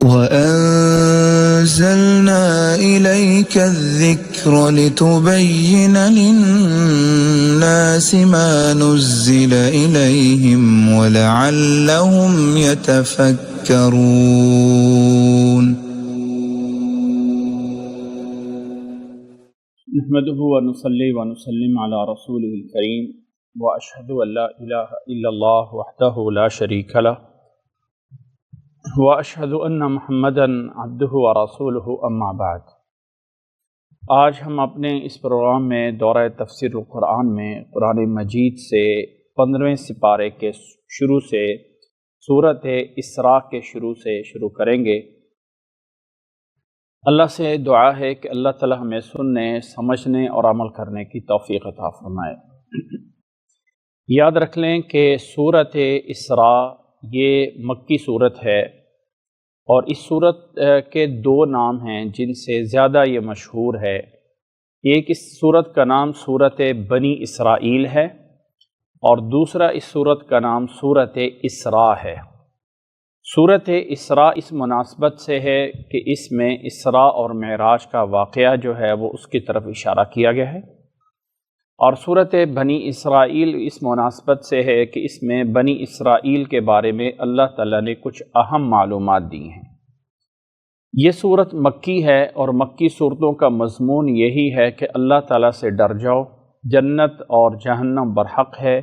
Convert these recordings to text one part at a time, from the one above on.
وَأَنزَلْنَا إِلَيْكَ الذِّكْرَ لِتُبَيِّنَ لِلنَّاسِ مَا نُزِّلَ إِلَيْهِمْ وَلَعَلَّهُمْ يَتَفَكَّرُونَ نحمده ونصلي ونسلم على رسوله الكريم وأشهد أن لا إله إلا الله وحده لا شريك له وأشهد أن محمدا عبده ورسوله أما بعد۔ آج ہم اپنے اس پروگرام میں دورہ تفسیر القرآن میں قرآن مجید سے 15ویں سپارے کے شروع سے سورۃ اسراء کے شروع سے شروع کریں گے۔ اللہ سے دعا ہے کہ اللہ تعالی ہمیں سننے، سمجھنے اور عمل کرنے کی توفیق عطا فرمائے۔ یاد رکھ لیں کہ سورۃ اسراء یہ مکی صورت ہے، اور اس صورت کے دو نام ہیں جن سے زیادہ یہ مشہور ہے۔ ایک اس صورت کا نام سورۃ بنی اسرائیل ہے، اور دوسرا اس صورت کا نام سورۃ اسراء ہے۔ سورۃ اسراء اس مناسبت سے ہے کہ اس میں اسراء اور معراج کا واقعہ جو ہے وہ اس کی طرف اشارہ کیا گیا ہے، اور سورۃ بنی اسرائیل اس مناسبت سے ہے کہ اس میں بنی اسرائیل کے بارے میں اللہ تعالیٰ نے کچھ اہم معلومات دی ہیں۔ یہ صورت مکی ہے، اور مکی صورتوں کا مضمون یہی ہے کہ اللہ تعالیٰ سے ڈر جاؤ، جنت اور جہنم برحق ہے،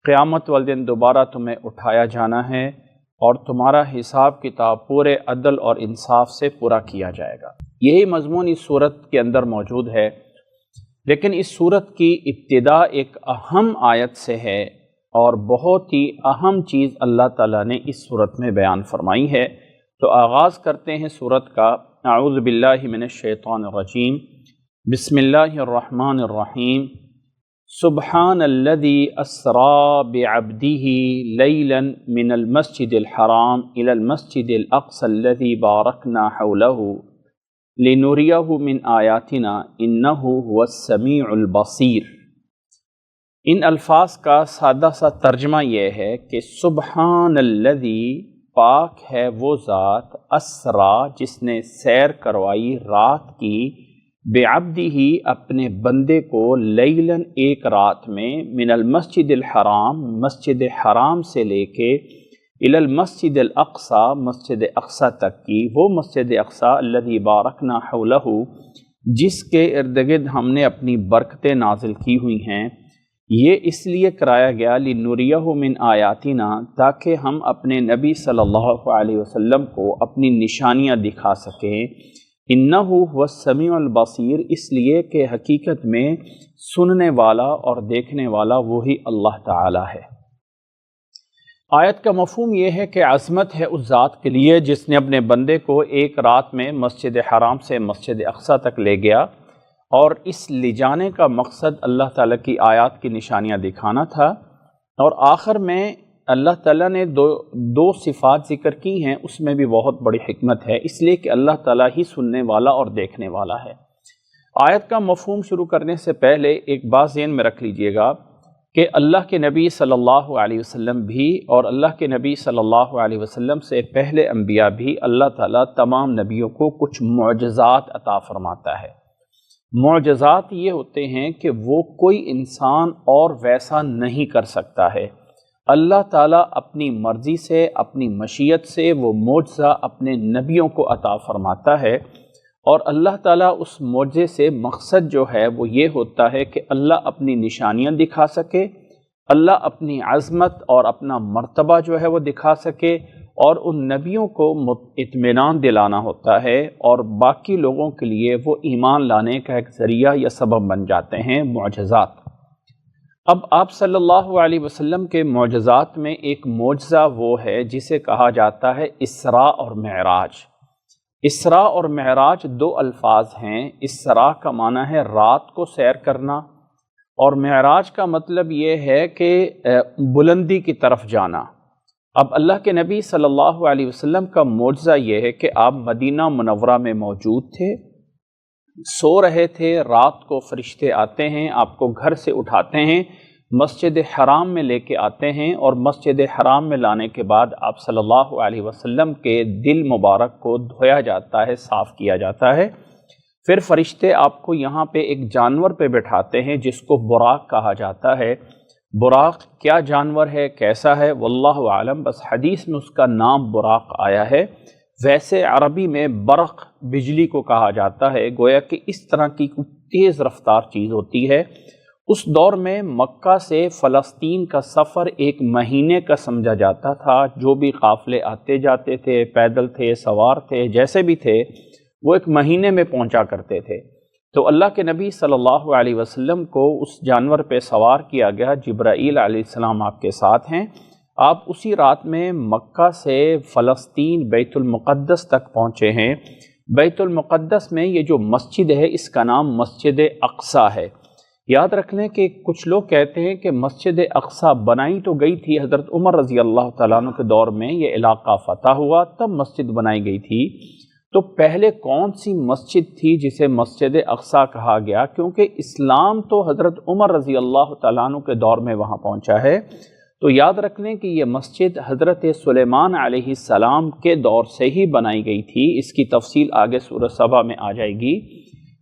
قیامت والے دن دوبارہ تمہیں اٹھایا جانا ہے، اور تمہارا حساب کتاب پورے عدل اور انصاف سے پورا کیا جائے گا۔ یہی مضمون اس صورت کے اندر موجود ہے، لیکن اس صورت کی ابتدا ایک اہم آیت سے ہے، اور بہت ہی اہم چیز اللہ تعالیٰ نے اس صورت میں بیان فرمائی ہے۔ تو آغاز کرتے ہیں صورت کا۔ اعوذ باللہ من الشیطان الرجیم، بسم اللہ الرحمن الرحیم۔ سبحان الذی اسری بعبدہ لیلا من المسجد الحرام الی المسجد الاقصی الذی بارکنا حولہ لنریہ من آیاتنا انہ هو السمیع البصیر۔ ان الفاظ کا سادہ سا ترجمہ یہ ہے کہ سبحان الذی، پاک ہے وہ ذات، اسرا جس نے سیر کروائی رات کی، بعبدہ اپنے بندے کو، لیلاً ایک رات میں، من المسجد الحرام مسجد حرام سے لے کے، الی المسجد الاقصی مسجد اقصی تک کی، وہ مسجد اقصی الذی بارکنا حولہ جس کے ارد گرد ہم نے اپنی برکتیں نازل کی ہوئی ہیں۔ یہ اس لیے کرایا گیا لنریہ من آیاتنا، تاکہ ہم اپنے نبی صلی اللہ علیہ وسلم کو اپنی نشانیاں دکھا سکیں۔ انہ هو السمیع البصیر، اس لیے کہ حقیقت میں سننے والا اور دیکھنے والا وہی اللہ تعالی ہے۔ آیت کا مفہوم یہ ہے کہ عظمت ہے اس ذات کے لیے جس نے اپنے بندے کو ایک رات میں مسجد حرام سے مسجد اقصی تک لے گیا، اور اس لے جانے کا مقصد اللہ تعالیٰ کی آیات کی نشانیاں دکھانا تھا۔ اور آخر میں اللہ تعالیٰ نے دو صفات ذکر کی ہیں، اس میں بھی بہت بڑی حکمت ہے، اس لیے کہ اللہ تعالیٰ ہی سننے والا اور دیکھنے والا ہے۔ آیت کا مفہوم شروع کرنے سے پہلے ایک بات ذہن میں رکھ لیجئے گا کہ اللہ کے نبی صلی اللہ علیہ وسلم بھی، اور اللہ کے نبی صلی اللہ علیہ وسلم سے پہلے انبیاء بھی، اللہ تعالیٰ تمام نبیوں کو کچھ معجزات عطا فرماتا ہے۔ معجزات یہ ہوتے ہیں کہ وہ کوئی انسان اور ویسا نہیں کر سکتا ہے۔ اللہ تعالیٰ اپنی مرضی سے، اپنی مشیت سے وہ معجزہ اپنے نبیوں کو عطا فرماتا ہے، اور اللہ تعالیٰ اس معجزے سے مقصد جو ہے وہ یہ ہوتا ہے کہ اللہ اپنی نشانیاں دکھا سکے، اللہ اپنی عظمت اور اپنا مرتبہ جو ہے وہ دکھا سکے، اور ان نبیوں کو اطمینان دلانا ہوتا ہے، اور باقی لوگوں کے لیے وہ ایمان لانے کا ایک ذریعہ یا سبب بن جاتے ہیں معجزات۔ اب آپ صلی اللہ علیہ وسلم کے معجزات میں ایک معجزہ وہ ہے جسے کہا جاتا ہے اسراء اور معراج۔ اسراء اور معراج دو الفاظ ہیں۔ اسراء کا معنی ہے رات کو سیر کرنا، اور معراج کا مطلب یہ ہے کہ بلندی کی طرف جانا۔ اب اللہ کے نبی صلی اللہ علیہ وسلم کا معجزہ یہ ہے کہ آپ مدینہ منورہ میں موجود تھے، سو رہے تھے، رات کو فرشتے آتے ہیں، آپ کو گھر سے اٹھاتے ہیں، مسجد حرام میں لے کے آتے ہیں، اور مسجد حرام میں لانے کے بعد آپ صلی اللہ علیہ وسلم کے دل مبارک کو دھویا جاتا ہے، صاف کیا جاتا ہے۔ پھر فرشتے آپ کو یہاں پہ ایک جانور پہ بٹھاتے ہیں جس کو براق کہا جاتا ہے۔ براق کیا جانور ہے، کیسا ہے، واللہ عالم، بس حدیث میں اس کا نام براق آیا ہے۔ ویسے عربی میں برق بجلی کو کہا جاتا ہے، گویا کہ اس طرح کی تیز رفتار چیز ہوتی ہے۔ اس دور میں مکہ سے فلسطین کا سفر 1 مہینے کا سمجھا جاتا تھا۔ جو بھی قافلے آتے جاتے تھے، پیدل تھے، سوار تھے، جیسے بھی تھے، وہ 1 مہینے میں پہنچا کرتے تھے۔ تو اللہ کے نبی صلی اللہ علیہ وسلم کو اس جانور پہ سوار کیا گیا، جبرائیل علیہ السلام آپ کے ساتھ ہیں۔ آپ اسی رات میں مکہ سے فلسطین بیت المقدس تک پہنچے ہیں۔ بیت المقدس میں یہ جو مسجد ہے اس کا نام مسجد اقصیٰ ہے۔ یاد رکھ لیں کہ کچھ لوگ کہتے ہیں کہ مسجد اقصیٰ بنائی تو گئی تھی حضرت عمر رضی اللہ تعالیٰ عنہ کے دور میں، یہ علاقہ فتح ہوا تب مسجد بنائی گئی تھی۔ تو پہلے کون سی مسجد تھی جسے مسجد اقصیٰ کہا گیا؟ کیونکہ اسلام تو حضرت عمر رضی اللہ تعالیٰ عنہ کے دور میں وہاں پہنچا ہے۔ تو یاد رکھ لیں کہ یہ مسجد حضرت سلیمان علیہ السلام کے دور سے ہی بنائی گئی تھی۔ اس کی تفصیل آگے سورہ سبا میں آ جائے گی۔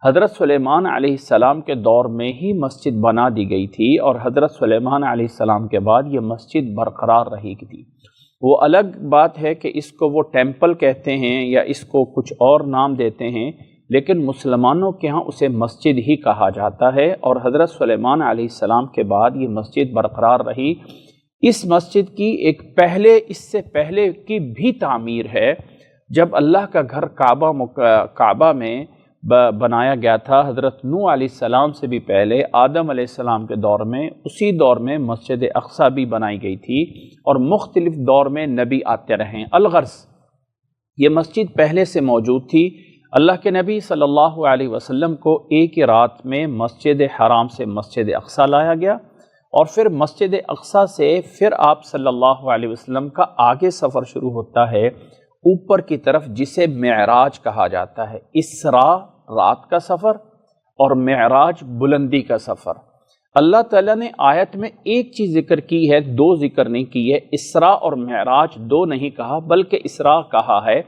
حضرت سلیمان علیہ السلام کے دور میں ہی مسجد بنا دی گئی تھی، اور حضرت سلیمان علیہ السلام کے بعد یہ مسجد برقرار رہی تھی۔ وہ الگ بات ہے کہ اس کو وہ ٹیمپل کہتے ہیں یا اس کو کچھ اور نام دیتے ہیں، لیکن مسلمانوں کے ہاں اسے مسجد ہی کہا جاتا ہے، اور حضرت سلیمان علیہ السلام کے بعد یہ مسجد برقرار رہی۔ اس مسجد کی اس سے پہلے کی بھی تعمیر ہے۔ جب اللہ کا گھر کعبہ میں بنایا گیا تھا، حضرت نوح علیہ السلام سے بھی پہلے آدم علیہ السلام کے دور میں، اسی دور میں مسجد اقصیٰ بھی بنائی گئی تھی، اور مختلف دور میں نبی آتے رہے۔ الغرض یہ مسجد پہلے سے موجود تھی۔ اللہ کے نبی صلی اللہ علیہ وسلم کو ایک ہی رات میں مسجد حرام سے مسجد اقصیٰ لایا گیا، اور پھر مسجد اقصیٰ سے پھر آپ صلی اللہ علیہ وسلم کا آگے سفر شروع ہوتا ہے اوپر کی طرف، جسے معراج کہا جاتا ہے۔ اسراء رات کا سفر اور معراج بلندی کا سفر۔ اللہ تعالیٰ نے آیت میں ایک چیز ذکر کی ہے، 2 ذکر نہیں کی ہے۔ اسراء اور معراج 2 نہیں کہا، بلکہ اسراء کہا ہے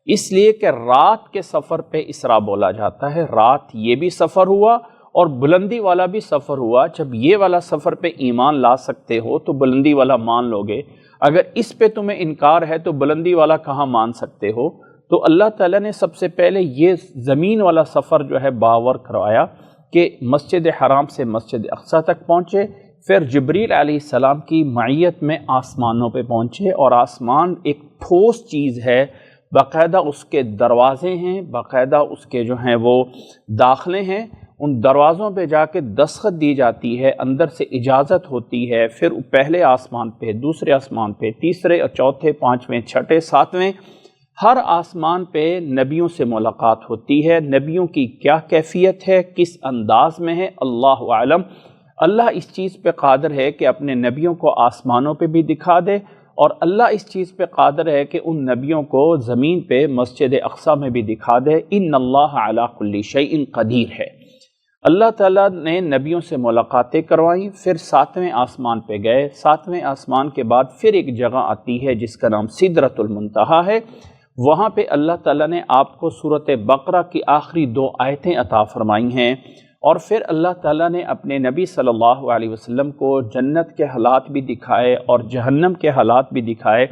اس لیے کہ رات کے سفر پہ اسراء بولا جاتا ہے۔ رات یہ بھی سفر ہوا اور بلندی والا بھی سفر ہوا۔ جب یہ والا سفر پہ ایمان لا سکتے ہو تو بلندی والا مان لو گے، اگر اس پہ تمہیں انکار ہے تو بلندی والا کہاں مان سکتے ہو؟ تو اللہ تعالیٰ نے سب سے پہلے یہ زمین والا سفر جو ہے باور کروایا کہ مسجد حرام سے مسجد اقصیٰ تک پہنچے، پھر جبریل علیہ السلام کی معیت میں آسمانوں پہ پہنچے، اور آسمان ایک ٹھوس چیز ہے، باقاعدہ اس کے دروازے ہیں، باقاعدہ اس کے جو ہیں وہ داخلے ہیں، ان دروازوں پہ جا کے دستخط دی جاتی ہے، اندر سے اجازت ہوتی ہے، پھر پہلے آسمان پہ، دوسرے آسمان پہ، تیسرے اور چوتھے، پانچویں، چھٹے، ساتویں، ہر آسمان پہ نبیوں سے ملاقات ہوتی ہے۔ نبیوں کی کیا کیفیت ہے، کس انداز میں ہے، اللہ عالم۔ اللہ اس چیز پہ قادر ہے کہ اپنے نبیوں کو آسمانوں پہ بھی دکھا دے، اور اللہ اس چیز پہ قادر ہے کہ ان نبیوں کو زمین پہ مسجد اقصیٰ میں بھی دکھا دے۔ ان اللہ علی کل شیء قدیر ہے۔ اللہ تعالیٰ نے نبیوں سے ملاقاتیں کروائیں، پھر 7ویں آسمان پہ گئے۔ 7ویں آسمان کے بعد پھر ایک جگہ آتی ہے جس کا نام سدرۃ المنتہا ہے۔ وہاں پہ اللہ تعالیٰ نے آپ کو سورۃ بقرہ کی آخری 2 آیتیں عطا فرمائی ہیں، اور پھر اللہ تعالیٰ نے اپنے نبی صلی اللہ علیہ وسلم کو جنت کے حالات بھی دکھائے اور جہنم کے حالات بھی دکھائے۔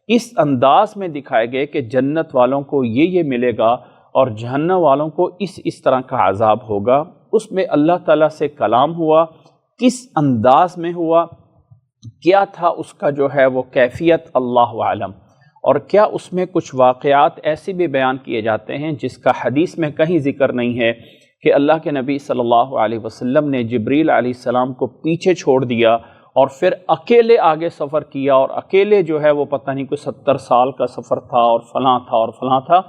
اس انداز میں دکھائے گئے کہ جنت والوں کو یہ ملے گا اور جہنم والوں کو اس طرح کا عذاب ہوگا۔ اس میں اللہ تعالیٰ سے کلام ہوا، کس انداز میں ہوا، کیا تھا اس کا جو ہے وہ کیفیت، اللہ عالم۔ اور کیا اس میں کچھ واقعات ایسے بھی بیان کیے جاتے ہیں جس کا حدیث میں کہیں ذکر نہیں ہے کہ اللہ کے نبی صلی اللہ علیہ وسلم نے جبریل علیہ السلام کو پیچھے چھوڑ دیا اور پھر اکیلے آگے سفر کیا، اور اکیلے جو ہے وہ پتہ نہیں کوئی 70 سال کا سفر تھا اور فلاں تھا اور فلاں تھا۔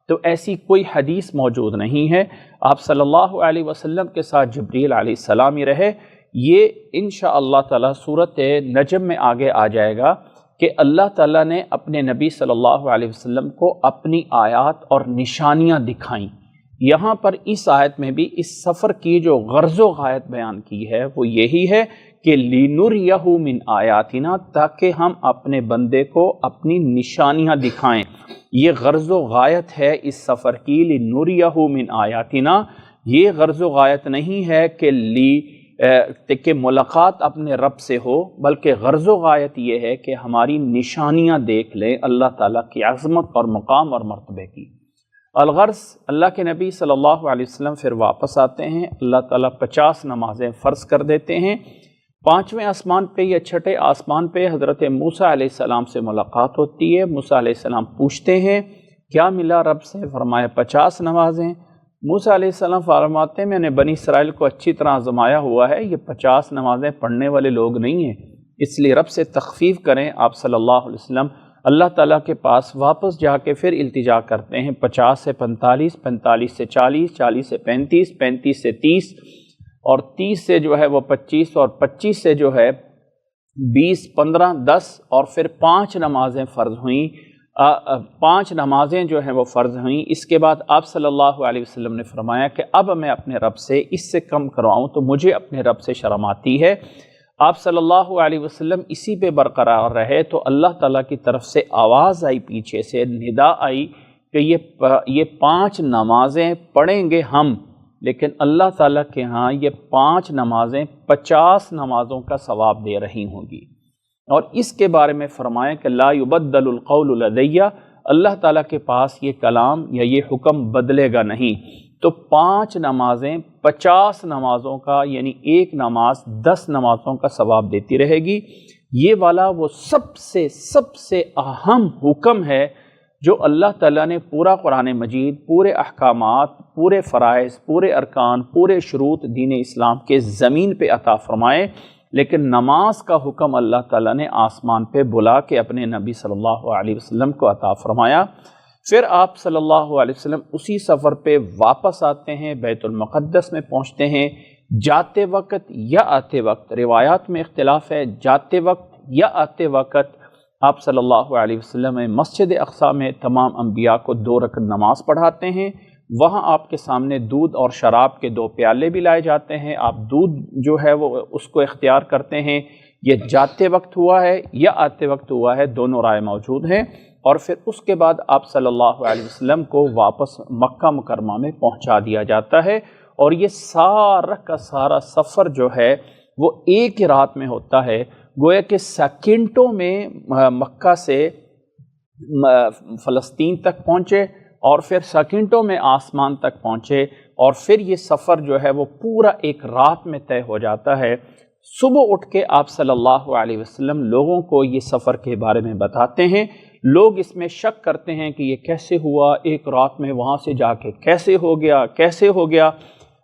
تو ایسی کوئی حدیث موجود نہیں ہے۔ آپ صلی اللہ علیہ وسلم کے ساتھ جبریل علیہ السلام ہی رہے۔ یہ انشاءاللہ تعالی سورۃ نجم میں آگے آ جائے گا کہ اللہ تعالیٰ نے اپنے نبی صلی اللہ علیہ وسلم کو اپنی آیات اور نشانیاں دکھائیں۔ یہاں پر اس آیت میں بھی اس سفر کی جو غرض و غایت بیان کی ہے وہ یہی ہے کہ لِنُرِيَهُ مِنْ آیاتنا، تاکہ ہم اپنے بندے کو اپنی نشانیاں دکھائیں۔ یہ غرض و غایت ہے اس سفر کی، لِنُرِيَهُ مِنْ آیاتنا۔ یہ غرض و غایت نہیں ہے کہ ملاقات اپنے رب سے ہو، بلکہ غرض و غایت یہ ہے کہ ہماری نشانیاں دیکھ لیں اللہ تعالیٰ کی عظمت اور مقام اور مرتبے کی۔ الغرض، اللہ کے نبی صلی اللہ علیہ وسلم پھر واپس آتے ہیں، اللہ تعالیٰ 50 نمازیں فرض کر دیتے ہیں۔ 5ویں آسمان پہ یا 6ٹھے آسمان پہ حضرت موسیٰ علیہ السلام سے ملاقات ہوتی ہے۔ موسیٰ علیہ السلام پوچھتے ہیں کیا ملا رب سے؟ فرمایا 50 نمازیں۔ موسیٰ علیہ السلام فرماتے ہیں میں نے بنی اسرائیل کو اچھی طرح آزمایا ہوا ہے، یہ 50 نمازیں پڑھنے والے لوگ نہیں ہیں، اس لیے رب سے تخفیف کریں۔ آپ صلی اللہ علیہ وسلم اللہ تعالیٰ کے پاس واپس جا کے پھر التجا کرتے ہیں، 50 سے 45، 45 سے 40، 40 سے 35، 35 سے 30، اور 30 سے جو ہے وہ 25، اور 25 سے جو ہے 20، 15، 10، اور پھر 5 نمازیں فرض ہوئیں۔ 5 نمازیں جو ہیں وہ فرض ہوئیں۔ اس کے بعد آپ صلی اللہ علیہ وسلم نے فرمایا کہ اب میں اپنے رب سے اس سے کم کرواؤں تو مجھے اپنے رب سے شرم آتی ہے۔ آپ صلی اللہ علیہ وسلم اسی پہ برقرار رہے تو اللہ تعالیٰ کی طرف سے آواز آئی، پیچھے سے ندا آئی کہ یہ 5 نمازیں پڑھیں گے ہم، لیکن اللہ تعالیٰ کے ہاں یہ 5 نمازیں 50 نمازوں کا ثواب دے رہی ہوں گی۔ اور اس کے بارے میں فرمایا کہ لا یبدل القول لدی، اللہ تعالیٰ کے پاس یہ کلام یا یہ حکم بدلے گا نہیں۔ تو 5 نمازیں 50 نمازوں کا، یعنی ایک نماز 10 نمازوں کا ثواب دیتی رہے گی۔ یہ والا وہ سب سے اہم حکم ہے جو اللہ تعالیٰ نے پورا قرآن مجید، پورے احکامات، پورے فرائض، پورے ارکان، پورے شروط دین اسلام کے زمین پہ عطا فرمائے، لیکن نماز کا حکم اللہ تعالیٰ نے آسمان پہ بلا کے اپنے نبی صلی اللہ علیہ وسلم کو عطا فرمایا۔ پھر آپ صلی اللہ علیہ وسلم اسی سفر پہ واپس آتے ہیں، بیت المقدس میں پہنچتے ہیں۔ جاتے وقت یا آتے وقت، روایات میں اختلاف ہے، جاتے وقت یا آتے وقت آپ صلی اللہ علیہ وسلم مسجد اقصیٰ میں تمام انبیاء کو 2 رکعت نماز پڑھاتے ہیں۔ وہاں آپ کے سامنے دودھ اور شراب کے 2 پیالے بھی لائے جاتے ہیں، آپ دودھ جو ہے وہ اس کو اختیار کرتے ہیں۔ یہ جاتے وقت ہوا ہے یا آتے وقت ہوا ہے، دونوں رائے موجود ہیں۔ اور پھر اس کے بعد آپ صلی اللہ علیہ وسلم کو واپس مکہ مکرمہ میں پہنچا دیا جاتا ہے، اور یہ سارا کا سارا سفر جو ہے وہ ایک ہی رات میں ہوتا ہے، گویا کہ سیکنڈوں میں مکہ سے فلسطین تک پہنچے، اور پھر سیکنڈوں میں آسمان تک پہنچے، اور پھر یہ سفر جو ہے وہ پورا ایک رات میں طے ہو جاتا ہے۔ صبح اٹھ کے آپ صلی اللہ علیہ وسلم لوگوں کو یہ سفر کے بارے میں بتاتے ہیں۔ لوگ اس میں شک کرتے ہیں کہ یہ کیسے ہوا، ایک رات میں وہاں سے جا کے کیسے ہو گیا۔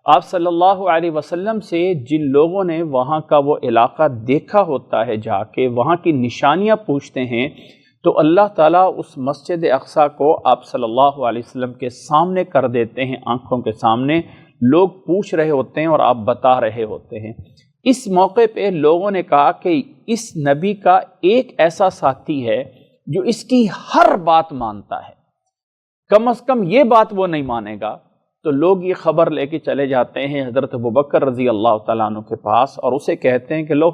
آپ صلی اللہ علیہ وسلم سے جن لوگوں نے وہاں کا وہ علاقہ دیکھا ہوتا ہے، جا کے وہاں کی نشانیاں پوچھتے ہیں، تو اللہ تعالیٰ اس مسجد اقصیٰ کو آپ صلی اللہ علیہ وسلم کے سامنے کر دیتے ہیں، آنکھوں کے سامنے۔ لوگ پوچھ رہے ہوتے ہیں اور آپ بتا رہے ہوتے ہیں۔ اس موقع پہ لوگوں نے کہا کہ اس نبی کا ایک ایسا ساتھی ہے جو اس کی ہر بات مانتا ہے، کم از کم یہ بات وہ نہیں مانے گا۔ تو لوگ یہ خبر لے کے چلے جاتے ہیں حضرت ابوبکر رضی اللہ تعالیٰ عنہ کے پاس، اور اسے کہتے ہیں کہ لو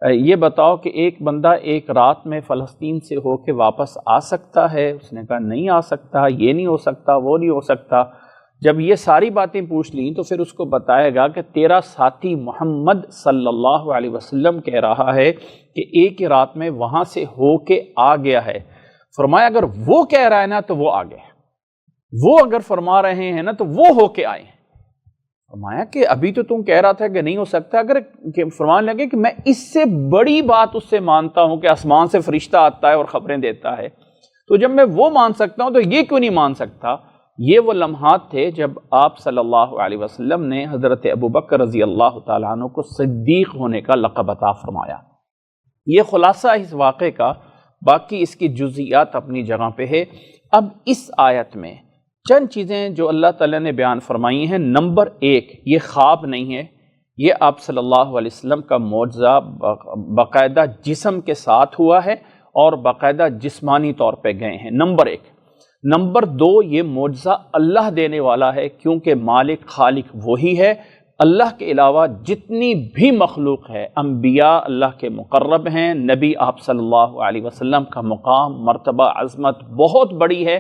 یہ بتاؤ کہ ایک بندہ ایک رات میں فلسطین سے ہو کے واپس آ سکتا ہے؟ اس نے کہا نہیں آ سکتا، یہ نہیں ہو سکتا، وہ نہیں ہو سکتا۔ جب یہ ساری باتیں پوچھ لیں تو پھر اس کو بتایا گا کہ تیرا ساتھی محمد صلی اللہ علیہ وسلم کہہ رہا ہے کہ ایک ہی رات میں وہاں سے ہو کے آ گیا ہے۔ فرمایا اگر وہ کہہ رہا ہے نا تو وہ آ گیا، وہ اگر فرما رہے ہیں نا تو وہ ہو کے آئے ہیں۔ فرمایا کہ ابھی تو تم کہہ رہا تھا کہ نہیں ہو سکتا، اگر فرمانے لگے کہ میں اس سے بڑی بات اس سے مانتا ہوں کہ آسمان سے فرشتہ آتا ہے اور خبریں دیتا ہے، تو جب میں وہ مان سکتا ہوں تو یہ کیوں نہیں مان سکتا؟ یہ وہ لمحات تھے جب آپ صلی اللہ علیہ وسلم نے حضرت ابوبکر رضی اللہ تعالیٰ عنہ کو صدیق ہونے کا لقب عطا فرمایا۔ یہ خلاصہ اس واقعے کا، باقی اس کی جزئیات اپنی جگہ پہ ہے۔ اب اس آیت میں چند چیزیں جو اللہ تعالیٰ نے بیان فرمائی ہیں۔ نمبر 1، یہ خواب نہیں ہے، یہ آپ صلی اللہ علیہ وسلم کا معجزہ باقاعدہ جسم کے ساتھ ہوا ہے اور باقاعدہ جسمانی طور پہ گئے ہیں، نمبر 1۔ نمبر 2، یہ معجزہ اللہ دینے والا ہے، کیونکہ مالک خالق وہی ہے، اللہ کے علاوہ جتنی بھی مخلوق ہے، انبیاء اللہ کے مقرب ہیں، نبی آپ صلی اللہ علیہ وسلم کا مقام، مرتبہ، عظمت بہت بڑی ہے،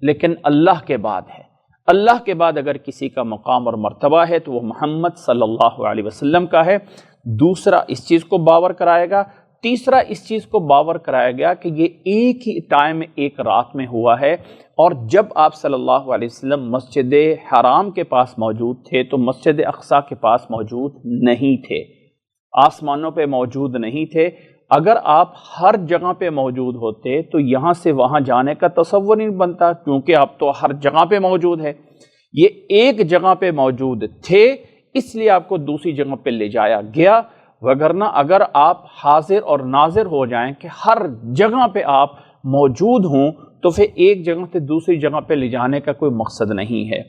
لیکن اللہ کے بعد ہے۔ اللہ کے بعد اگر کسی کا مقام اور مرتبہ ہے تو وہ محمد صلی اللہ علیہ وسلم کا ہے۔ دوسرا اس چیز کو باور کرایا گا۔ تیسرا اس چیز کو باور کرایا گیا کہ یہ ایک ہی ٹائم میں ایک رات میں ہوا ہے، اور جب آپ صلی اللہ علیہ وسلم مسجد حرام کے پاس موجود تھے تو مسجد اقصیٰ کے پاس موجود نہیں تھے، آسمانوں پہ موجود نہیں تھے۔ اگر آپ ہر جگہ پہ موجود ہوتے تو یہاں سے وہاں جانے کا تصور نہیں بنتا، کیونکہ آپ تو ہر جگہ پہ موجود ہے۔ یہ ایک جگہ پہ موجود تھے، اس لیے آپ کو دوسری جگہ پہ لے جایا گیا، وگرنہ اگر آپ حاضر اور ناظر ہو جائیں کہ ہر جگہ پہ آپ موجود ہوں تو پھر ایک جگہ سے دوسری جگہ پہ لے جانے کا کوئی مقصد نہیں ہے۔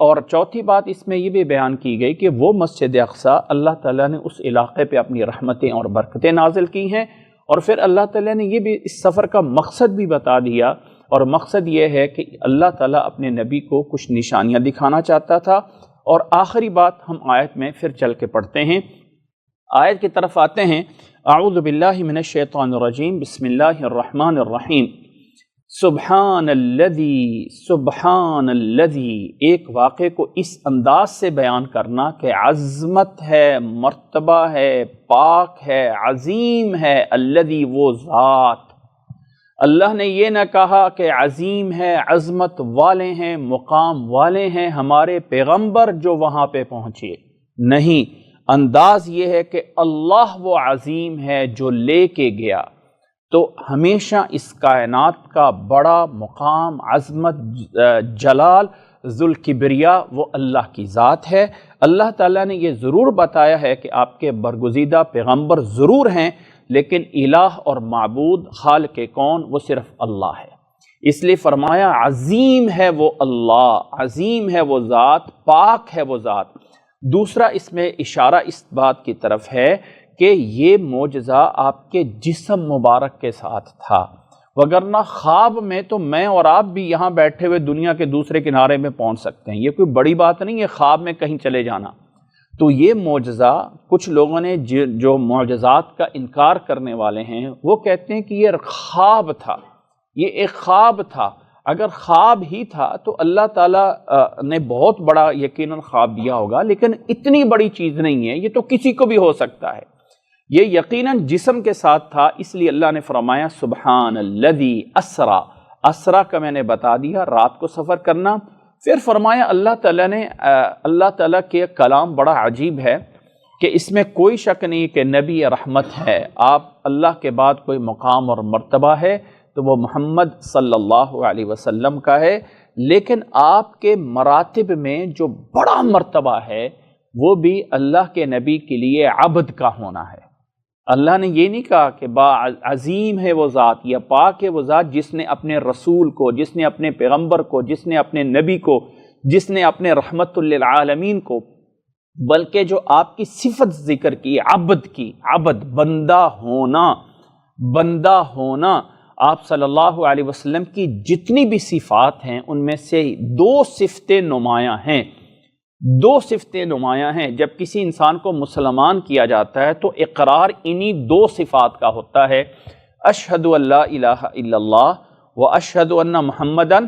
اور چوتھی بات اس میں یہ بھی بیان کی گئی کہ وہ مسجد اقصیٰ اللہ تعالیٰ نے اس علاقے پہ اپنی رحمتیں اور برکتیں نازل کی ہیں، اور پھر اللہ تعالیٰ نے یہ بھی اس سفر کا مقصد بھی بتا دیا، اور مقصد یہ ہے کہ اللہ تعالیٰ اپنے نبی کو کچھ نشانیاں دکھانا چاہتا تھا۔ اور آخری بات ہم آیت میں پھر چل کے پڑھتے ہیں، آیت کی طرف آتے ہیں۔ اعوذ باللہ من الشیطان الرجیم، بسم اللہ الرحمن الرحیم۔ سبحان الذی، ایک واقعے کو اس انداز سے بیان کرنا کہ عظمت ہے، مرتبہ ہے، پاک ہے، عظیم ہے، الذی وہ ذات۔ اللہ نے یہ نہ کہا کہ عظیم ہے، عظمت والے ہیں، مقام والے ہیں ہمارے پیغمبر جو وہاں پہ پہنچے، نہیں، انداز یہ ہے کہ اللہ وہ عظیم ہے جو لے کے گیا۔ تو ہمیشہ اس کائنات کا بڑا مقام، عظمت، جلال، ذوالکبریاء وہ اللہ کی ذات ہے۔ اللہ تعالیٰ نے یہ ضرور بتایا ہے کہ آپ کے برگزیدہ پیغمبر ضرور ہیں، لیکن الہ اور معبود، خالق کون، وہ صرف اللہ ہے۔ اس لیے فرمایا عظیم ہے وہ اللہ، عظیم ہے وہ ذات، پاک ہے وہ ذات۔ دوسرا اس میں اشارہ اس بات کی طرف ہے کہ یہ معجزہ آپ کے جسم مبارک کے ساتھ تھا، وگرنہ خواب میں تو میں اور آپ بھی یہاں بیٹھے ہوئے دنیا کے دوسرے کنارے میں پہنچ سکتے ہیں، یہ کوئی بڑی بات نہیں ہے خواب میں کہیں چلے جانا۔ تو یہ معجزہ، کچھ لوگوں نے جو معجزات کا انکار کرنے والے ہیں وہ کہتے ہیں کہ یہ خواب تھا، یہ ایک خواب تھا۔ اگر خواب ہی تھا تو اللہ تعالیٰ نے بہت بڑا یقیناً خواب دیا ہوگا، لیکن اتنی بڑی چیز نہیں ہے، یہ تو کسی کو بھی ہو سکتا ہے۔ یہ یقیناً جسم کے ساتھ تھا، اس لیے اللہ نے فرمایا سبحان الذی اسرا۔ اسرا کا میں نے بتا دیا، رات کو سفر کرنا۔ پھر فرمایا اللہ تعالیٰ کے کلام بڑا عجیب ہے کہ اس میں کوئی شک نہیں کہ نبی رحمت ہے، آپ اللہ کے بعد کوئی مقام اور مرتبہ ہے تو وہ محمد صلی اللہ علیہ وسلم کا ہے، لیکن آپ کے مراتب میں جو بڑا مرتبہ ہے وہ بھی اللہ کے نبی کے لیے عبد کا ہونا ہے۔ اللہ نے یہ نہیں کہا کہ عظیم ہے وہ ذات یا پاک ہے وہ ذات جس نے اپنے رسول کو، جس نے اپنے پیغمبر کو، جس نے اپنے نبی کو، جس نے اپنے رحمت للعالمین کو، بلکہ جو آپ کی صفت ذکر کی، عبد کی، عبد، بندہ ہونا، بندہ ہونا۔ آپ صلی اللہ علیہ وسلم کی جتنی بھی صفات ہیں ان میں سے دو صفتیں نمایاں ہیں، دو صفتیں نمایاں ہیں۔ جب کسی انسان کو مسلمان کیا جاتا ہے تو اقرار انہی دو صفات کا ہوتا ہے، اشہد ان لا الہ الا اللہ و اشہد ان محمدن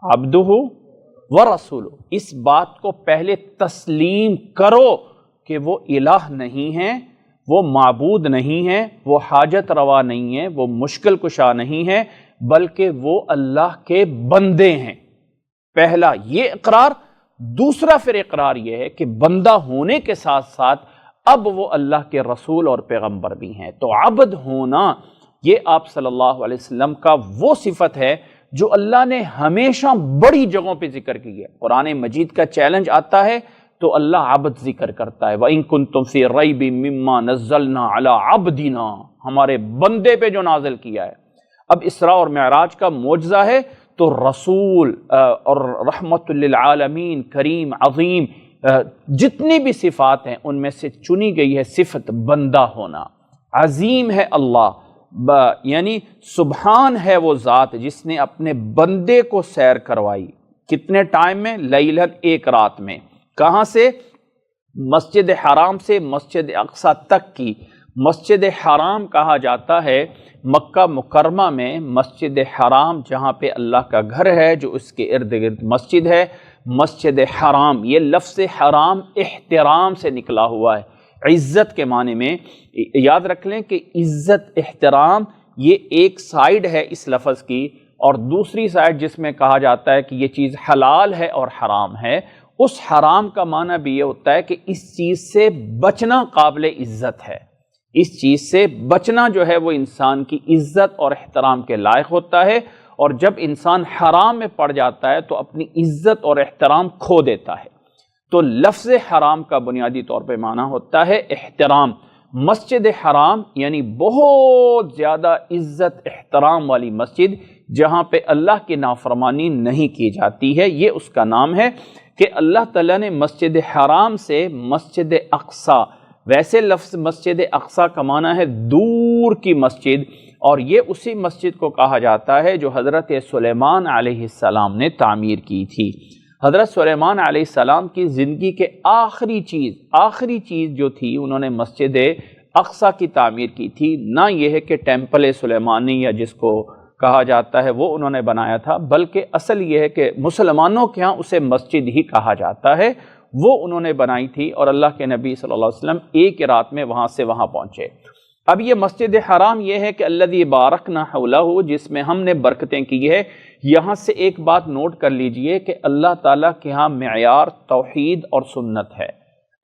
عبدہ و رسولہ۔ اس بات کو پہلے تسلیم کرو کہ وہ الہ نہیں ہے، وہ معبود نہیں ہے، وہ حاجت روا نہیں ہے، وہ مشکل کشا نہیں ہے، بلکہ وہ اللہ کے بندے ہیں۔ پہلا یہ اقرار۔ دوسرا پھر اقرار یہ ہے کہ بندہ ہونے کے ساتھ ساتھ اب وہ اللہ کے رسول اور پیغمبر بھی ہیں۔ تو عبد ہونا یہ آپ صلی اللہ علیہ وسلم کا وہ صفت ہے جو اللہ نے ہمیشہ بڑی جگہوں پہ ذکر کی ہے۔ قرآن مجید کا چیلنج آتا ہے تو اللہ عبد ذکر کرتا ہے، وَإِن كُنتُمْ فِي رَيْبٍ مِّمَّا نَزَّلْنَا عَلَىٰ عَبْدِنَا، ہمارے بندے پہ جو نازل کیا ہے۔ اب اسراء اور معراج کا معجزہ ہے تو رسول اور رحمت للعالمین، کریم، عظیم، جتنی بھی صفات ہیں ان میں سے چنی گئی ہے صفت بندہ ہونا۔ عظیم ہے اللہ، یعنی سبحان ہے وہ ذات جس نے اپنے بندے کو سیر کروائی۔ کتنے ٹائم میں؟ لیلاً، ایک رات میں۔ کہاں سے؟ مسجد حرام سے مسجد اقصی تک کی۔ مسجد حرام کہا جاتا ہے مکہ مکرمہ میں مسجد حرام جہاں پہ اللہ کا گھر ہے، جو اس کے ارد گرد مسجد ہے، مسجد حرام۔ یہ لفظ حرام احترام سے نکلا ہوا ہے، عزت کے معنی میں۔ یاد رکھ لیں کہ عزت احترام یہ ایک سائیڈ ہے اس لفظ کی، اور دوسری سائیڈ جس میں کہا جاتا ہے کہ یہ چیز حلال ہے اور حرام ہے، اس حرام کا معنی بھی یہ ہوتا ہے کہ اس چیز سے بچنا قابل عزت ہے۔ اس چیز سے بچنا جو ہے وہ انسان کی عزت اور احترام کے لائق ہوتا ہے، اور جب انسان حرام میں پڑ جاتا ہے تو اپنی عزت اور احترام کھو دیتا ہے۔ تو لفظ حرام کا بنیادی طور پہ معنی ہوتا ہے احترام۔ مسجد حرام یعنی بہت زیادہ عزت احترام والی مسجد، جہاں پہ اللہ کی نافرمانی نہیں کی جاتی ہے، یہ اس کا نام ہے کہ اللہ تعالیٰ نے مسجد حرام سے مسجد اقصی، ویسے لفظ مسجد اقصی کا معنی ہے دور کی مسجد، اور یہ اسی مسجد کو کہا جاتا ہے جو حضرت سلیمان علیہ السلام نے تعمیر کی تھی۔ حضرت سلیمان علیہ السلام کی زندگی کے آخری چیز جو تھی، انہوں نے مسجد اقصی کی تعمیر کی تھی۔ نہ یہ ہے کہ ٹیمپل سلیمانی یا جس کو کہا جاتا ہے وہ انہوں نے بنایا تھا، بلکہ اصل یہ ہے کہ مسلمانوں کے ہاں اسے مسجد ہی کہا جاتا ہے، وہ انہوں نے بنائی تھی، اور اللہ کے نبی صلی اللہ علیہ وسلم ایک رات میں وہاں سے وہاں پہنچے۔ اب یہ مسجد حرام یہ ہے کہ الذی بارکنا حولہ، جس میں ہم نے برکتیں کی ہے۔ یہاں سے ایک بات نوٹ کر لیجئے کہ اللہ تعالیٰ کے ہاں معیار توحید اور سنت ہے۔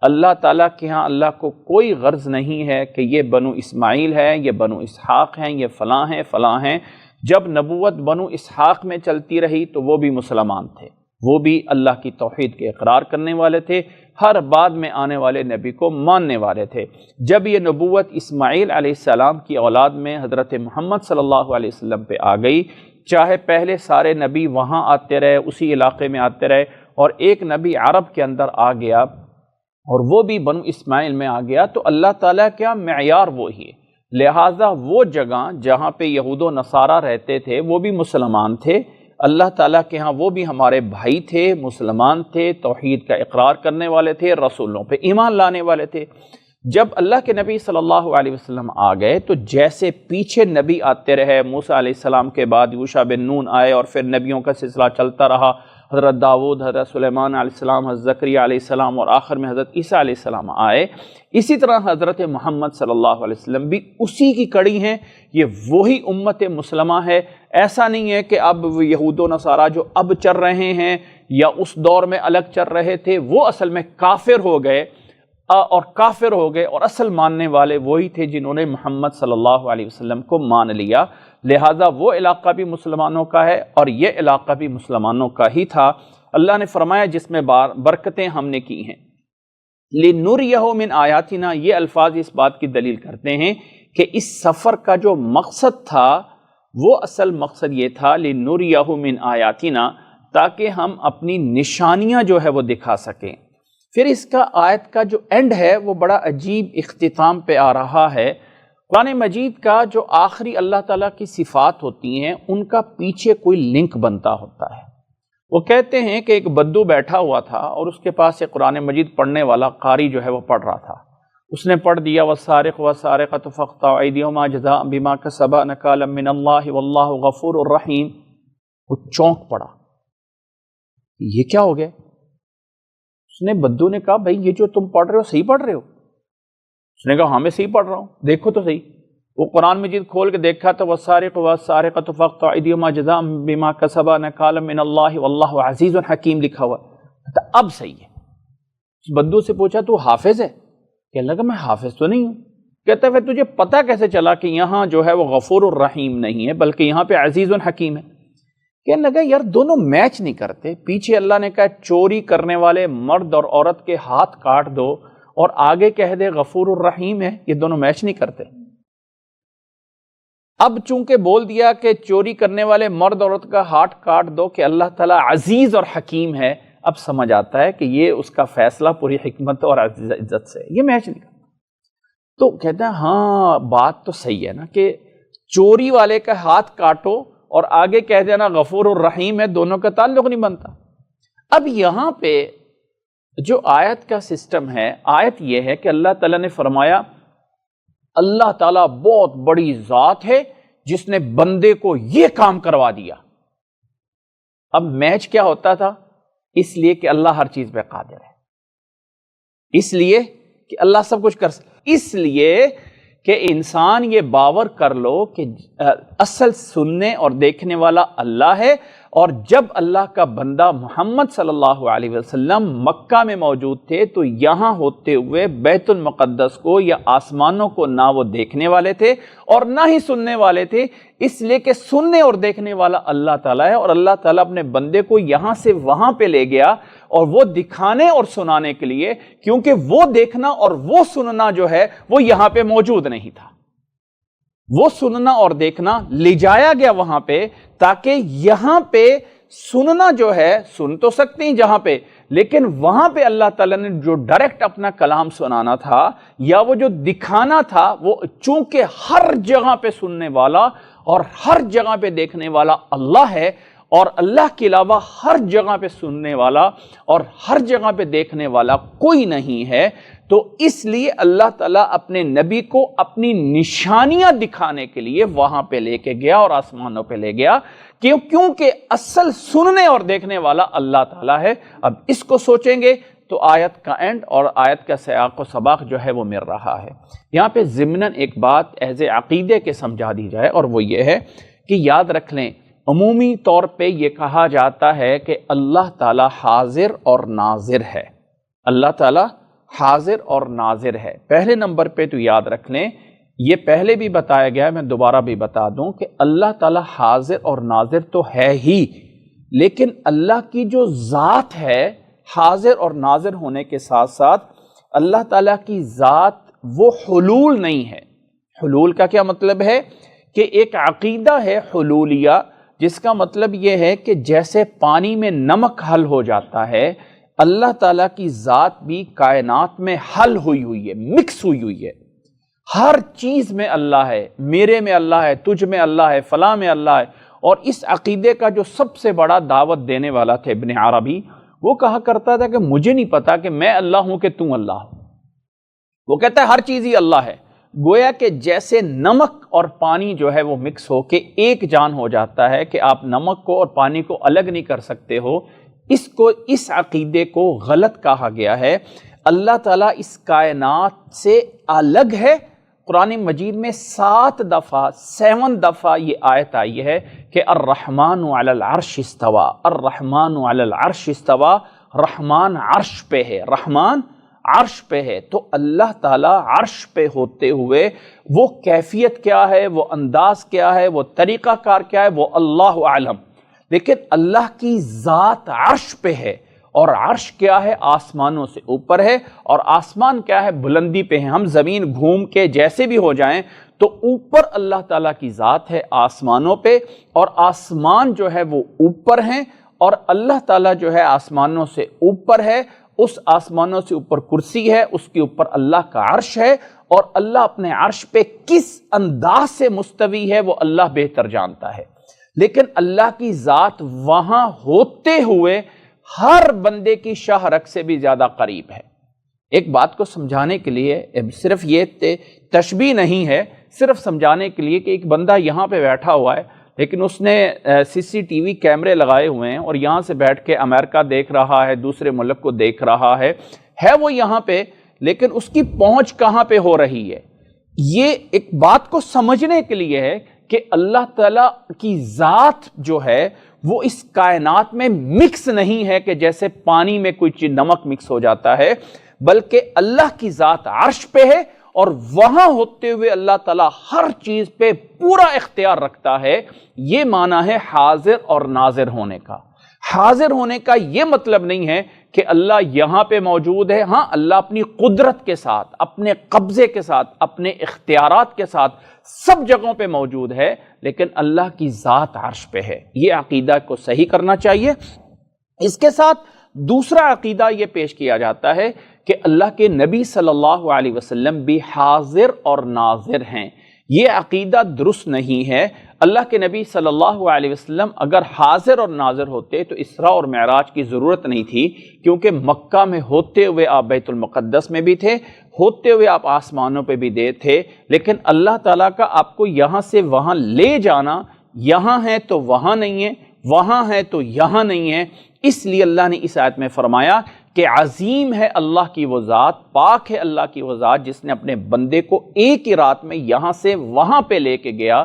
اللہ تعالیٰ کے ہاں اللہ کو کوئی غرض نہیں ہے کہ یہ بنو اسماعیل ہے، یہ بنو اسحاق ہیں، یہ فلاں ہیں فلاں ہیں۔ جب نبوت بنو اسحاق میں چلتی رہی تو وہ بھی مسلمان تھے، وہ بھی اللہ کی توحید کے اقرار کرنے والے تھے، ہر بعد میں آنے والے نبی کو ماننے والے تھے۔ جب یہ نبوت اسماعیل علیہ السلام کی اولاد میں حضرت محمد صلی اللہ علیہ وسلم پہ آ گئی، چاہے پہلے سارے نبی وہاں آتے رہے، اسی علاقے میں آتے رہے، اور ایک نبی عرب کے اندر آ گیا اور وہ بھی بنو اسماعیل میں آ گیا، تو اللہ تعالیٰ کا معیار وہی ہے۔ لہٰذا وہ جگہ جہاں پہ یہود و نصارہ رہتے تھے وہ بھی مسلمان تھے، اللہ تعالیٰ کے ہاں وہ بھی ہمارے بھائی تھے، مسلمان تھے، توحید کا اقرار کرنے والے تھے، رسولوں پہ ایمان لانے والے تھے۔ جب اللہ کے نبی صلی اللہ علیہ وسلم آ گئے تو جیسے پیچھے نبی آتے رہے، موسیٰ علیہ السلام کے بعد یوشع بن نون آئے، اور پھر نبیوں کا سلسلہ چلتا رہا، حضرت داؤد، حضرت سلیمان علیہ السلام، حضرت زکریا علیہ السلام، اور آخر میں حضرت عیسیٰ علیہ السلام آئے، اسی طرح حضرت محمد صلی اللہ علیہ وسلم بھی اسی کی کڑی ہیں۔ یہ وہی امت مسلمہ ہے۔ ایسا نہیں ہے کہ اب یہود و نصارہ جو اب چل رہے ہیں یا اس دور میں الگ چل رہے تھے وہ اصل میں کافر ہو گئے، اور اصل ماننے والے وہی تھے جنہوں نے محمد صلی اللہ علیہ وسلم کو مان لیا۔ لہٰذا وہ علاقہ بھی مسلمانوں کا ہے اور یہ علاقہ بھی مسلمانوں کا ہی تھا۔ اللہ نے فرمایا جس میں برکتیں ہم نے کی ہیں، لِنُرِيَهُ مِنْ آیاتنا، یہ الفاظ اس بات کی دلیل کرتے ہیں کہ اس سفر کا جو مقصد تھا وہ اصل مقصد یہ تھا لِنُرِيَهُ مِنْ آیاتنا، تاکہ ہم اپنی نشانیاں جو ہے وہ دکھا سکیں۔ پھر اس کا آیت کا جو اینڈ ہے وہ بڑا عجیب اختتام پہ آ رہا ہے۔ قرآن مجید کا جو آخری اللہ تعالیٰ کی صفات ہوتی ہیں ان کا پیچھے کوئی لنک بنتا ہوتا ہے۔ وہ کہتے ہیں کہ ایک بدو بیٹھا ہوا تھا اور اس کے پاس ایک قرآن مجید پڑھنے والا قاری جو ہے وہ پڑھ رہا تھا۔ اس نے پڑھ دیا وَالسَّارِقُ وَالسَّارِقَةُ فَاقْطَعُوا أَيْدِيَهُمَا جَزَاءً بِمَا كَسَبَا نَكَالًا مِّنَ اللَّهِ وَاللَّهُ غَفُورٌ رَحِيمٌ۔ وہ چونک پڑا، یہ کیا ہو گیا؟ اس نے بدو نے کہا بھائی یہ جو تم پڑھ رہے ہو صحیح پڑھ رہے ہو؟ اس نے کہا ہاں میں صحیح پڑھ رہا ہوں، دیکھو تو صحیح۔ وہ قرآن مجید کھول کے دیکھا تو وَالسَّارِقُ وَالسَّارِقَةُ فَاقْطَعُوا أَيْدِيَهُمَا جَزَاءً بِمَا كَسَبَا نَكَالًا مِّنَ اللَّهِ وَاللَّهُ عَزِيزٌ حَكِيمٌ لکھا ہوا ہے۔ تو اب صحیح ہے۔ اس بدو سے پوچھا تو حافظ ہے؟ کہنے لگا میں حافظ تو نہیں ہوں۔ کہتا ہے تجھے پتہ کیسے چلا کہ یہاں جو ہے وہ غفور الرحیم نہیں ہے بلکہ یہاں پہ عزیز الحکیم ہے؟ کہنے لگا یار دونوں میچ نہیں کرتے۔ پیچھے اللہ نے کہا چوری کرنے والے مرد اور عورت کے ہاتھ کاٹ دو، اور آگے کہہ دے غفور الرحیم ہے، یہ دونوں میچ نہیں کرتے۔ اب چونکہ بول دیا کہ چوری کرنے والے مرد اور عورت کا ہاتھ کاٹ دو کہ اللہ تعالیٰ عزیز اور حکیم ہے، اب سمجھ آتا ہے کہ یہ اس کا فیصلہ پوری حکمت اور عزت سے، یہ میچ نہیں کرتا۔ تو کہتے ہیں ہاں بات تو صحیح ہے نا کہ چوری والے کا ہاتھ کاٹو اور آگے کہہ دینا غفور الرحیم ہے، دونوں کا تعلق نہیں بنتا۔ اب یہاں پہ جو آیت کا سسٹم ہے، آیت یہ ہے کہ اللہ تعالیٰ نے فرمایا اللہ تعالیٰ بہت بڑی ذات ہے جس نے بندے کو یہ کام کروا دیا۔ اب میچ کیا ہوتا تھا؟ اس لیے کہ اللہ ہر چیز پہ قادر ہے، اس لیے کہ اللہ سب کچھ کر سکتا، اس لیے کہ انسان یہ باور کر لو کہ اصل سننے اور دیکھنے والا اللہ ہے، اور جب اللہ کا بندہ محمد صلی اللہ علیہ وسلم مکہ میں موجود تھے تو یہاں ہوتے ہوئے بیت المقدس کو یا آسمانوں کو نہ وہ دیکھنے والے تھے اور نہ ہی سننے والے تھے، اس لیے کہ سننے اور دیکھنے والا اللہ تعالیٰ ہے، اور اللہ تعالیٰ اپنے بندے کو یہاں سے وہاں پہ لے گیا اور وہ دکھانے اور سنانے کے لیے، کیونکہ وہ دیکھنا اور وہ سننا جو ہے وہ یہاں پہ موجود نہیں تھا۔ وہ سننا اور دیکھنا لے جایا گیا وہاں پہ تاکہ یہاں پہ سننا جو ہے سن تو سکتے ہیں جہاں پہ، لیکن وہاں پہ اللہ تعالیٰ نے جو ڈائریکٹ اپنا کلام سنانا تھا یا وہ جو دکھانا تھا، وہ چونکہ ہر جگہ پہ سننے والا اور ہر جگہ پہ دیکھنے والا اللہ ہے، اور اللہ کے علاوہ ہر جگہ پہ سننے والا اور ہر جگہ پہ دیکھنے والا کوئی نہیں ہے، تو اس لیے اللہ تعالیٰ اپنے نبی کو اپنی نشانیاں دکھانے کے لیے وہاں پہ لے کے گیا اور آسمانوں پہ لے گیا، کیونکہ اصل سننے اور دیکھنے والا اللہ تعالیٰ ہے۔ اب اس کو سوچیں گے تو آیت کا اینڈ اور آیت کا سیاق و سباق جو ہے وہ مل رہا ہے۔ یہاں پہ ضمناً ایک بات ایز عقیدے کے سمجھا دی جائے، اور وہ یہ ہے کہ یاد رکھ لیں عمومی طور پہ یہ کہا جاتا ہے کہ اللہ تعالیٰ حاضر اور ناظر ہے، اللہ تعالیٰ حاضر اور ناظر ہے۔ پہلے نمبر پہ تو یاد رکھ لیں، یہ پہلے بھی بتایا گیا ہے، میں دوبارہ بھی بتا دوں کہ اللہ تعالیٰ حاضر اور ناظر تو ہے ہی، لیکن اللہ کی جو ذات ہے حاضر اور ناظر ہونے کے ساتھ ساتھ اللہ تعالیٰ کی ذات وہ حلول نہیں ہے۔ حلول کا کیا مطلب ہے؟ کہ ایک عقیدہ ہے حلولیہ، جس کا مطلب یہ ہے کہ جیسے پانی میں نمک حل ہو جاتا ہے، اللہ تعالیٰ کی ذات بھی کائنات میں حل ہوئی ہوئی ہے، مکس ہوئی ہوئی ہے، ہر چیز میں اللہ ہے، میرے میں اللہ ہے، تجھ میں اللہ ہے، فلاں میں اللہ ہے۔ اور اس عقیدے کا جو سب سے بڑا دعوت دینے والا تھا ابن عربی، وہ کہا کرتا تھا کہ مجھے نہیں پتا کہ میں اللہ ہوں کہ تم اللہ ہو، وہ کہتا ہے ہر چیز ہی اللہ ہے۔ گویا کہ جیسے نمک اور پانی جو ہے وہ مکس ہو کے ایک جان ہو جاتا ہے کہ آپ نمک کو اور پانی کو الگ نہیں کر سکتے ہو، اس عقیدے کو غلط کہا گیا ہے۔ اللہ تعالیٰ اس کائنات سے الگ ہے۔ قرآن مجید میں 7 دفعہ یہ آیت آئی ہے کہ الرحمن علی العرش استوى، الرحمن علی العرش استوى، رحمان عرش پہ ہے، رحمان عرش پہ ہے۔ تو اللہ تعالیٰ عرش پہ ہوتے ہوئے وہ کیفیت کیا ہے، وہ انداز کیا ہے، وہ طریقہ کار کیا ہے، وہ اللہ اعلم، لیکن اللہ کی ذات عرش پہ ہے، اور عرش کیا ہے؟ آسمانوں سے اوپر ہے، اور آسمان کیا ہے؟ بلندی پہ ہے۔ ہم زمین گھوم کے جیسے بھی ہو جائیں تو اوپر اللہ تعالیٰ کی ذات ہے آسمانوں پہ، اور آسمان جو ہے وہ اوپر ہیں، اور اللہ تعالیٰ جو ہے آسمانوں سے اوپر ہے، اس آسمانوں سے اوپر کرسی ہے، اس کے اوپر اللہ کا عرش ہے، اور اللہ اپنے عرش پہ کس انداز سے مستوی ہے وہ اللہ بہتر جانتا ہے، لیکن اللہ کی ذات وہاں ہوتے ہوئے ہر بندے کی شاہ رگ سے بھی زیادہ قریب ہے۔ ایک بات کو سمجھانے کے لیے، صرف یہ تشبیہ نہیں ہے، صرف سمجھانے کے لیے کہ ایک بندہ یہاں پہ بیٹھا ہوا ہے، لیکن اس نے CCTV کیمرے لگائے ہوئے ہیں اور یہاں سے بیٹھ کے امریکہ دیکھ رہا ہے، دوسرے ملک کو دیکھ رہا ہے وہ یہاں پہ، لیکن اس کی پہنچ کہاں پہ ہو رہی ہے؟ یہ ایک بات کو سمجھنے کے لیے ہے کہ اللہ تعالیٰ کی ذات جو ہے وہ اس کائنات میں مکس نہیں ہے کہ جیسے پانی میں کوئی چیز نمک مکس ہو جاتا ہے، بلکہ اللہ کی ذات عرش پہ ہے، اور وہاں ہوتے ہوئے اللہ تعالیٰ ہر چیز پہ پورا اختیار رکھتا ہے۔ یہ معنی ہے حاضر اور ناظر ہونے کا۔ حاضر ہونے کا یہ مطلب نہیں ہے کہ اللہ یہاں پہ موجود ہے، ہاں اللہ اپنی قدرت کے ساتھ، اپنے قبضے کے ساتھ، اپنے اختیارات کے ساتھ سب جگہوں پہ موجود ہے، لیکن اللہ کی ذات عرش پہ ہے۔ یہ عقیدہ کو صحیح کرنا چاہیے۔ اس کے ساتھ دوسرا عقیدہ یہ پیش کیا جاتا ہے کہ اللہ کے نبی صلی اللہ علیہ وسلم بھی حاضر اور ناظر ہیں۔ یہ عقیدہ درست نہیں ہے۔ اللہ کے نبی صلی اللہ علیہ وسلم اگر حاضر اور ناظر ہوتے تو اسراء اور معراج کی ضرورت نہیں تھی، کیونکہ مکہ میں ہوتے ہوئے آپ بیت المقدس میں بھی تھے، ہوتے ہوئے آپ آسمانوں پہ بھی تھے، لیکن اللہ تعالیٰ کا آپ کو یہاں سے وہاں لے جانا، یہاں ہے تو وہاں نہیں ہے، وہاں ہے تو یہاں نہیں ہے، اس لیے اللہ نے اس آیت میں فرمایا کہ عظیم ہے اللہ کی وہ ذات، پاک ہے اللہ کی وہ ذات جس نے اپنے بندے کو ایک ہی رات میں یہاں سے وہاں پہ لے کے گیا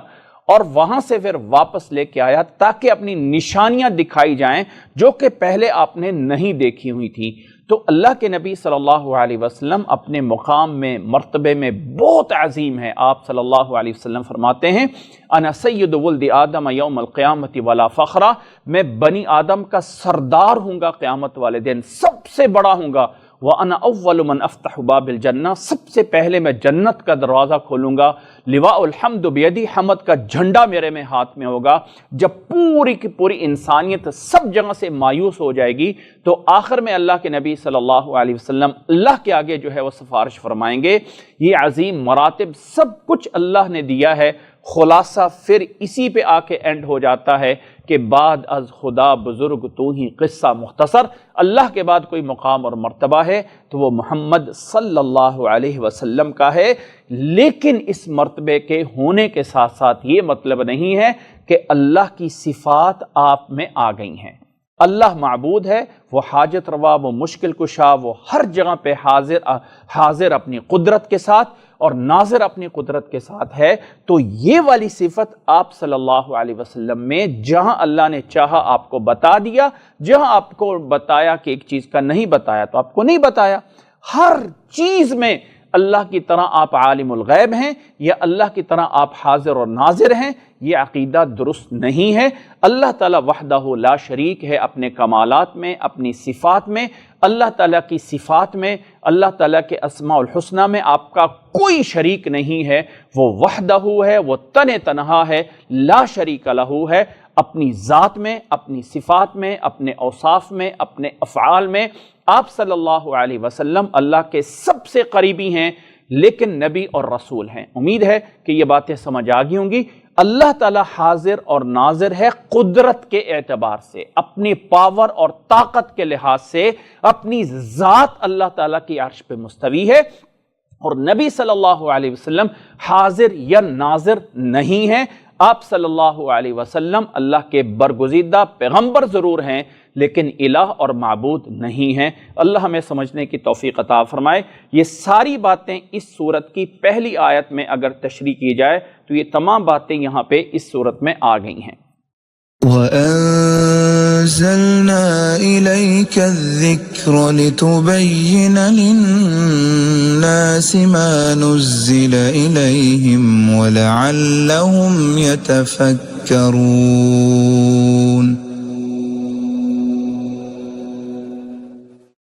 اور وہاں سے پھر واپس لے کے آیا، تاکہ اپنی نشانیاں دکھائی جائیں جو کہ پہلے آپ نے نہیں دیکھی ہوئی تھی۔ تو اللہ کے نبی صلی اللہ علیہ وسلم اپنے مقام میں، مرتبے میں بہت عظیم ہے۔ آپ صلی اللہ علیہ وسلم فرماتے ہیں انا سید ولد آدم یوم القیامت ولا فخرا، میں بنی آدم کا سردار ہوں گا قیامت والے دن، سب سے بڑا ہوں گا۔ وَأَنَا أَوَّلُ مَنْ أَفْتَحُ بَابِ الْجَنَّةِ، سب سے پہلے میں جنت کا دروازہ کھولوں گا۔ لواء الحمد بیدی، حمد کا جھنڈا میرے میں ہاتھ میں ہوگا۔ جب پوری کی پوری انسانیت سب جگہ سے مایوس ہو جائے گی تو آخر میں اللہ کے نبی صلی اللہ علیہ وسلم اللہ کے آگے جو ہے وہ سفارش فرمائیں گے۔ یہ عظیم مراتب سب کچھ اللہ نے دیا ہے، خلاصہ پھر اسی پہ آ کے اینڈ ہو جاتا ہے کہ بعد از خدا بزرگ تو ہی قصہ مختصر، اللہ کے بعد کوئی مقام اور مرتبہ ہے تو وہ محمد صلی اللہ علیہ وسلم کا ہے۔ لیکن اس مرتبے کے ہونے کے ساتھ ساتھ یہ مطلب نہیں ہے کہ اللہ کی صفات آپ میں آ گئی ہیں۔ اللہ معبود ہے، وہ حاجت روا، وہ مشکل کشا، وہ ہر جگہ پہ حاضر اپنی قدرت کے ساتھ اور ناظر اپنی قدرت کے ساتھ ہے۔ تو یہ والی صفت آپ صلی اللہ علیہ وسلم میں جہاں اللہ نے چاہا آپ کو بتا دیا، جہاں آپ کو بتایا کہ ایک چیز کا نہیں بتایا تو آپ کو نہیں بتایا۔ ہر چیز میں اللہ کی طرح آپ عالم الغیب ہیں یا اللہ کی طرح آپ حاضر اور ناظر ہیں، یہ عقیدہ درست نہیں ہے۔ اللہ تعالیٰ وحدہ لا شریک ہے اپنے کمالات میں، اپنی صفات میں۔ اللہ تعالیٰ کی صفات میں، اللہ تعالیٰ کے اسماء الحسنہ میں آپ کا کوئی شریک نہیں ہے۔ وہ وحدہ ہے، وہ تنہا ہے، لا شریک لہ ہے، اپنی ذات میں، اپنی صفات میں، اپنے اوصاف میں، اپنے افعال میں۔ آپ صلی اللہ علیہ وسلم اللہ کے سب سے قریبی ہیں، لیکن نبی اور رسول ہیں۔ امید ہے کہ یہ باتیں سمجھ آ گئی ہوں گی۔ اللہ تعالیٰ حاضر اور ناظر ہے قدرت کے اعتبار سے، اپنی پاور اور طاقت کے لحاظ سے، اپنی ذات اللہ تعالیٰ کی عرش پہ مستوی ہے، اور نبی صلی اللہ علیہ وسلم حاضر یا ناظر نہیں ہیں۔ آپ صلی اللہ علیہ وسلم اللہ کے برگزیدہ پیغمبر ضرور ہیں، لیکن الہ اور معبود نہیں ہیں۔ اللہ ہمیں سمجھنے کی توفیق عطا فرمائے۔ یہ ساری باتیں اس صورت کی پہلی آیت میں اگر تشریح کی جائے تو یہ تمام باتیں یہاں پہ اس صورت میں آ گئی ہیں۔ وَأَنزَلْنَا إِلَيْكَ الذِّكْرَ لِتُبَيِّنَ لِلنَّاسِ مَا نُزِّلَ إِلَيْهِمْ وَلَعَلَّهُمْ يَتَفَكَّرُونَ۔